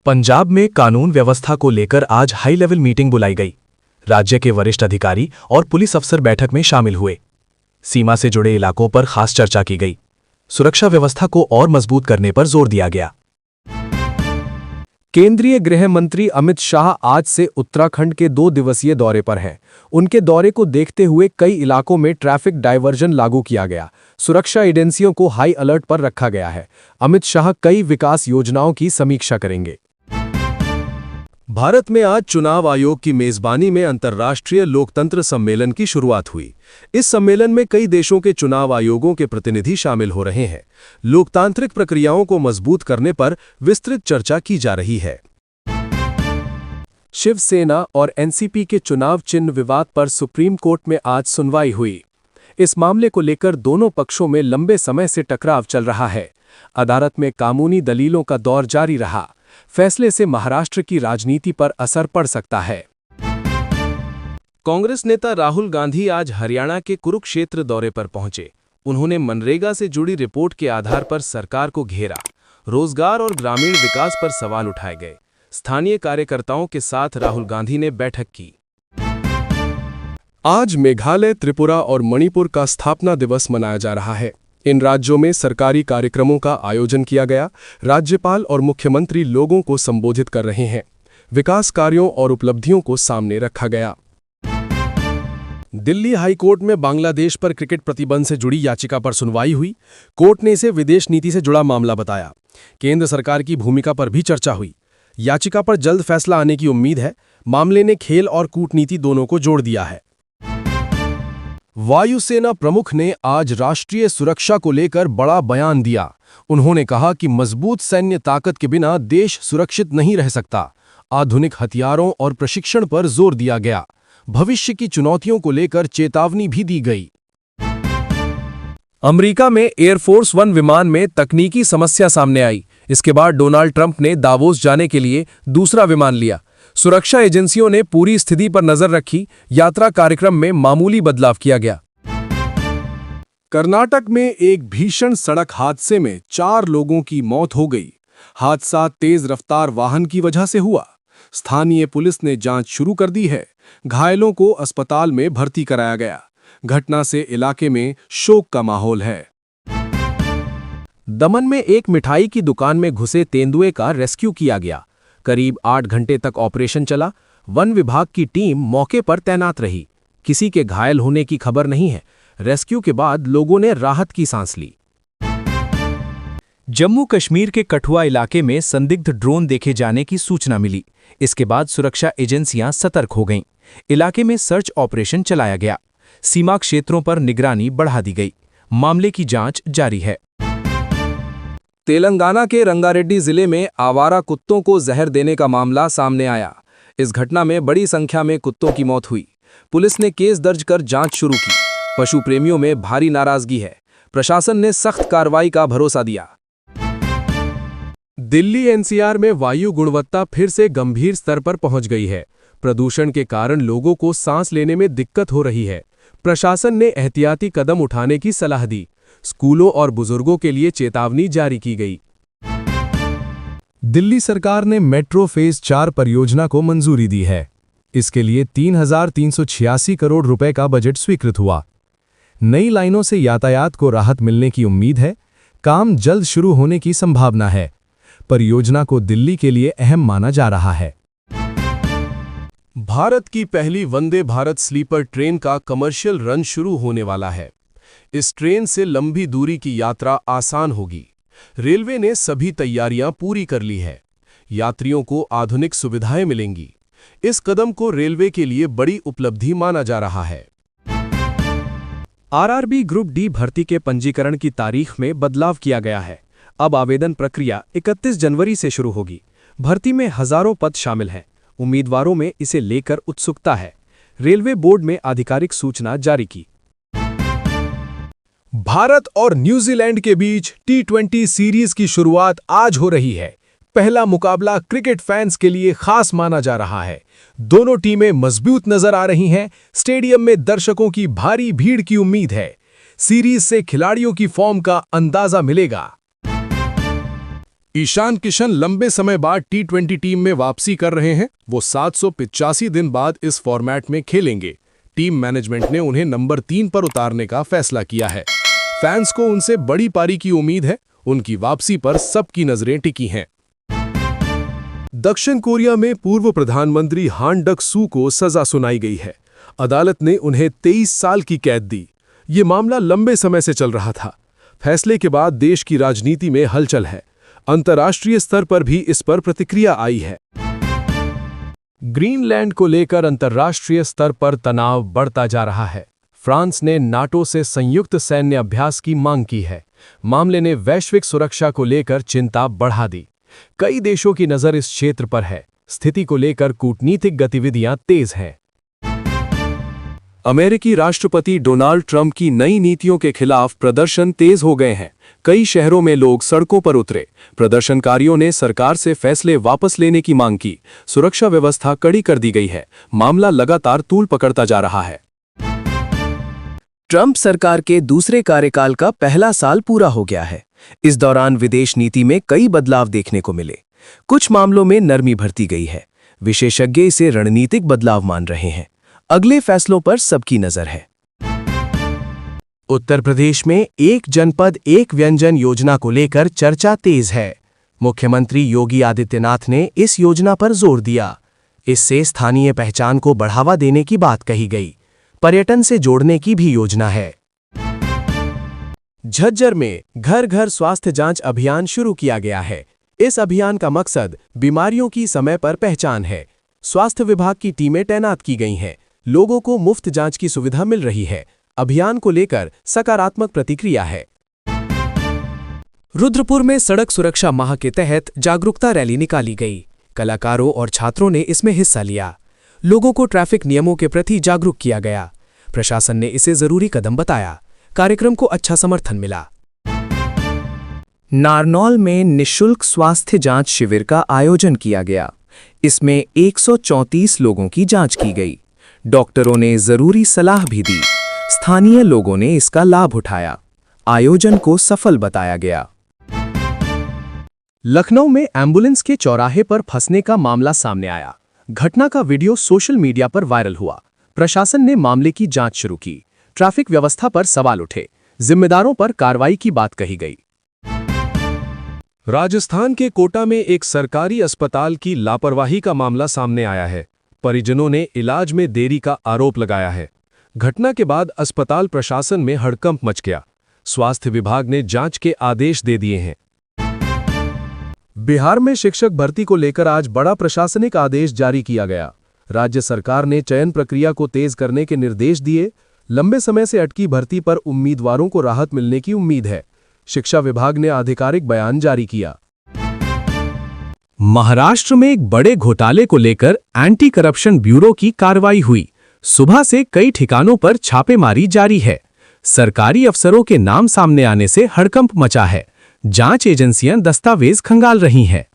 पंजाब में कानून व्यवस्था को लेकर आज हाई लेवल मीटिंग बुलाई गई। राज्य के वरिष्ठ अधिकारी और पुलिस अफसर बैठक में शामिल हुए। सीमा से जुड़े इलाकों पर खास चर्चा की गई। सुरक्षा व्यवस्था को और मजबूत करने पर जोर दिया गया। केंद्रीय गृह मंत्री अमित शाह आज से उत्तराखंड के 2 दिवसीय दौरे पर हैं। उनके दौरे को देखते हुए कई इलाकों में ट्रैफिक डायवर्जन लागू किया गया। सुरक्षा एजेंसियों को हाई अलर्ट पर रखा गया है। अमित शाह कई विकास योजनाओं की समीक्षा करेंगे। भारत में आज चुनाव आयोग की मेजबानी में अंतर्राष्ट्रीय लोकतंत्र सम्मेलन की शुरुआत हुई। इस सम्मेलन में कई देशों के चुनाव आयोगों के प्रतिनिधि शामिल हो रहे हैं। लोकतांत्रिक प्रक्रियाओं को मजबूत करने पर विस्तृत चर्चा की जा रही है। शिवसेना और एनसीपी के चुनाव चिन्ह विवाद पर सुप्रीम कोर्ट में आज सुनवाई हुई। इस मामले को लेकर दोनों पक्षों में लंबे समय से टकराव चल रहा है। अदालत में कानूनी दलीलों का दौर जारी रहा। फैसले से महाराष्ट्र की राजनीति पर असर पड़ सकता है। कांग्रेस नेता राहुल गांधी आज हरियाणा के कुरुक्षेत्र दौरे पर पहुंचे। उन्होंने मनरेगा से जुड़ी रिपोर्ट के आधार पर सरकार को घेरा। रोजगार और ग्रामीण विकास पर सवाल उठाए गए। स्थानीय कार्यकर्ताओं के साथ राहुल गांधी ने बैठक की। आज मेघालय, त्रिपुरा और मणिपुर का स्थापना दिवस मनाया जा रहा है। इन राज्यों में सरकारी कार्यक्रमों का आयोजन किया गया। राज्यपाल और मुख्यमंत्री लोगों को संबोधित कर रहे हैं। विकास कार्यों और उपलब्धियों को सामने रखा गया। दिल्ली हाई कोर्ट में बांग्लादेश पर क्रिकेट प्रतिबंध से जुड़ी याचिका पर सुनवाई हुई। कोर्ट ने इसे विदेश नीति से जुड़ा मामला बताया। केंद्र सरकार की भूमिका पर भी चर्चा हुई। याचिका पर जल्द फैसला आने की उम्मीद है। मामले ने खेल और कूटनीति दोनों को जोड़ दिया है। वायुसेना प्रमुख ने आज राष्ट्रीय सुरक्षा को लेकर बड़ा बयान दिया। उन्होंने कहा कि मजबूत सैन्य ताकत के बिना देश सुरक्षित नहीं रह सकता। आधुनिक हथियारों और प्रशिक्षण पर जोर दिया गया। भविष्य की चुनौतियों को लेकर चेतावनी भी दी गई। अमेरिका में एयरफोर्स 1 विमान में तकनीकी समस्या सामने आई। इसके बाद डोनाल्ड ट्रंप ने दावोस जाने के लिए दूसरा विमान लिया। सुरक्षा एजेंसियों ने पूरी स्थिति पर नजर रखी। यात्रा कार्यक्रम में मामूली बदलाव किया गया। कर्नाटक में एक भीषण सड़क हादसे में 4 लोगों की मौत हो गई। हादसा तेज रफ्तार वाहन की वजह से हुआ। स्थानीय पुलिस ने जांच शुरू कर दी है। घायलों को अस्पताल में भर्ती कराया गया। घटना से इलाके में शोक का माहौल है। दमन में एक मिठाई की दुकान में घुसे तेंदुए का रेस्क्यू किया गया। करीब 8 घंटे तक ऑपरेशन चला। वन विभाग की टीम मौके पर तैनात रही। किसी के घायल होने की खबर नहीं है। रेस्क्यू के बाद लोगों ने राहत की सांस ली। जम्मू कश्मीर के कठुआ इलाके में संदिग्ध ड्रोन देखे जाने की सूचना मिली। इसके बाद सुरक्षा एजेंसियां सतर्क हो गईं। इलाके में सर्च ऑपरेशन चलाया गया। सीमा क्षेत्रों पर निगरानी बढ़ा दी गई। मामले की जांच जारी है। तेलंगाना के रंगारेड्डी जिले में आवारा कुत्तों को जहर देने का मामला सामने आया। इस घटना में बड़ी संख्या में कुत्तों की मौत हुई। पुलिस ने केस दर्ज कर जांच शुरू की। पशु प्रेमियों में भारी नाराजगी है। प्रशासन ने सख्त कार्रवाई का भरोसा दिया। दिल्ली एनसीआर में वायु गुणवत्ता फिर से गंभीर स्तर पर पहुंच गई है। प्रदूषण के कारण लोगों को सांस लेने में दिक्कत हो रही है। प्रशासन ने एहतियाती कदम उठाने की सलाह दी। स्कूलों और बुजुर्गों के लिए चेतावनी जारी की गई। दिल्ली सरकार ने मेट्रो फेज 4 परियोजना को मंजूरी दी है। इसके लिए 3,386 करोड़ रुपए का बजट स्वीकृत हुआ। नई लाइनों से यातायात को राहत मिलने की उम्मीद है। काम जल्द शुरू होने की संभावना है। परियोजना को दिल्ली के लिए अहम माना जा रहा है। भारत की पहली वंदे भारत स्लीपर ट्रेन का कमर्शियल रन शुरू होने वाला है। इस ट्रेन से लंबी दूरी की यात्रा आसान होगी। रेलवे ने सभी तैयारियां पूरी कर ली है। यात्रियों को आधुनिक सुविधाएं मिलेंगी। इस कदम को रेलवे के लिए बड़ी उपलब्धि माना जा रहा है। आरआरबी ग्रुप डी भर्ती के पंजीकरण की तारीख में बदलाव किया गया है। अब आवेदन प्रक्रिया 31 जनवरी से शुरू होगी। भर्ती में हजारों पद शामिल हैं। उम्मीदवारों में इसे लेकर उत्सुकता है। रेलवे बोर्ड में आधिकारिक सूचना जारी की। भारत और न्यूजीलैंड के बीच T20 सीरीज की शुरुआत आज हो रही है। पहला मुकाबला क्रिकेट फैंस के लिए खास माना जा रहा है। दोनों टीमें मजबूत नजर आ रही हैं। स्टेडियम में दर्शकों की भारी भीड़ की उम्मीद है। सीरीज से खिलाड़ियों की फॉर्म का अंदाजा मिलेगा। ईशान किशन लंबे समय बाद T20 टीम में वापसी कर रहे हैं। वो 785 दिन बाद इस फॉर्मेट में खेलेंगे। टीम मैनेजमेंट ने उन्हें नंबर 3 पर उतारने का फैसला किया है। फैंस को उनसे बड़ी पारी की उम्मीद है। उनकी वापसी पर सबकी नजरें टिकी हैं। दक्षिण कोरिया में पूर्व प्रधानमंत्री हान डक-सू को सजा सुनाई गई है। अदालत ने उन्हें 23 साल की कैद दी। ये मामला लंबे समय से चल रहा था। फैसले के बाद देश की राजनीति में हलचल है। अंतर्राष्ट्रीय स्तर पर भी इस पर प्रतिक्रिया आई है। ग्रीनलैंड को लेकर अंतर्राष्ट्रीय स्तर पर तनाव बढ़ता जा रहा है। फ्रांस ने नाटो से संयुक्त सैन्य अभ्यास की मांग की है। मामले ने वैश्विक सुरक्षा को लेकर चिंता बढ़ा दी। कई देशों की नजर इस क्षेत्र पर है। स्थिति को लेकर कूटनीतिक गतिविधियां तेज हैं। अमेरिकी राष्ट्रपति डोनाल्ड ट्रंप की नई नीतियों के खिलाफ प्रदर्शन तेज हो गए हैं। कई शहरों में लोग सड़कों पर उतरे। प्रदर्शनकारियों ने सरकार से फैसले वापस लेने की मांग की। सुरक्षा व्यवस्था कड़ी कर दी गई है। मामला लगातार तूल पकड़ता जा रहा है। ट्रंप सरकार के दूसरे कार्यकाल का पहला साल पूरा हो गया है। इस दौरान विदेश नीति में कई बदलाव देखने को मिले। कुछ मामलों में नरमी बरती गई है। विशेषज्ञ इसे रणनीतिक बदलाव मान रहे हैं। अगले फैसलों पर सबकी नजर है। उत्तर प्रदेश में एक जनपद एक व्यंजन योजना को लेकर चर्चा तेज है। मुख्यमंत्री योगी आदित्यनाथ ने इस योजना पर जोर दिया। इससे स्थानीय पहचान को बढ़ावा देने की बात कही गई। पर्यटन से जोड़ने की भी योजना है। झज्जर में घर घर स्वास्थ्य जांच अभियान शुरू किया गया है। इस अभियान का मकसद बीमारियों की समय पर पहचान है। स्वास्थ्य विभाग की टीमें तैनात की गई हैं। लोगों को मुफ्त जांच की सुविधा मिल रही है। अभियान को लेकर सकारात्मक प्रतिक्रिया है। रुद्रपुर में सड़क सुरक्षा माह के तहत जागरूकता रैली निकाली गई। कलाकारों और छात्रों ने इसमें हिस्सा लिया। लोगों को ट्रैफिक नियमों के प्रति जागरूक किया गया। प्रशासन ने इसे जरूरी कदम बताया। कार्यक्रम को अच्छा समर्थन मिला। नारनौल में निःशुल्क स्वास्थ्य जांच शिविर का आयोजन किया गया। इसमें 134 लोगों की जांच की गई। डॉक्टरों ने जरूरी सलाह भी दी। स्थानीय लोगों ने इसका लाभ उठाया। आयोजन को सफल बताया गया। लखनऊ में एम्बुलेंस के चौराहे पर फंसने का मामला सामने आया। घटना का वीडियो सोशल मीडिया पर वायरल हुआ। प्रशासन ने मामले की जांच शुरू की। ट्रैफिक व्यवस्था पर सवाल उठे। जिम्मेदारों पर कार्रवाई की बात कही गई। राजस्थान के कोटा में एक सरकारी अस्पताल की लापरवाही का मामला सामने आया है। परिजनों ने इलाज में देरी का आरोप लगाया है। घटना के बाद अस्पताल प्रशासन में हड़कंप मच गया। स्वास्थ्य विभाग ने जांच के आदेश दे दिए हैं। बिहार में शिक्षक भर्ती को लेकर आज बड़ा प्रशासनिक आदेश जारी किया गया। राज्य सरकार ने चयन प्रक्रिया को तेज करने के निर्देश दिए। लंबे समय से अटकी भर्ती पर उम्मीदवारों को राहत मिलने की उम्मीद है। शिक्षा विभाग ने आधिकारिक बयान जारी किया। महाराष्ट्र में एक बड़े घोटाले को लेकर एंटी करप्शन ब्यूरो की कार्रवाई हुई। सुबह से कई ठिकानों पर छापेमारी जारी है। सरकारी अफसरों के नाम सामने आने से हड़कंप मचा है। जांच एजेंसियां दस्तावेज खंगाल रही हैं।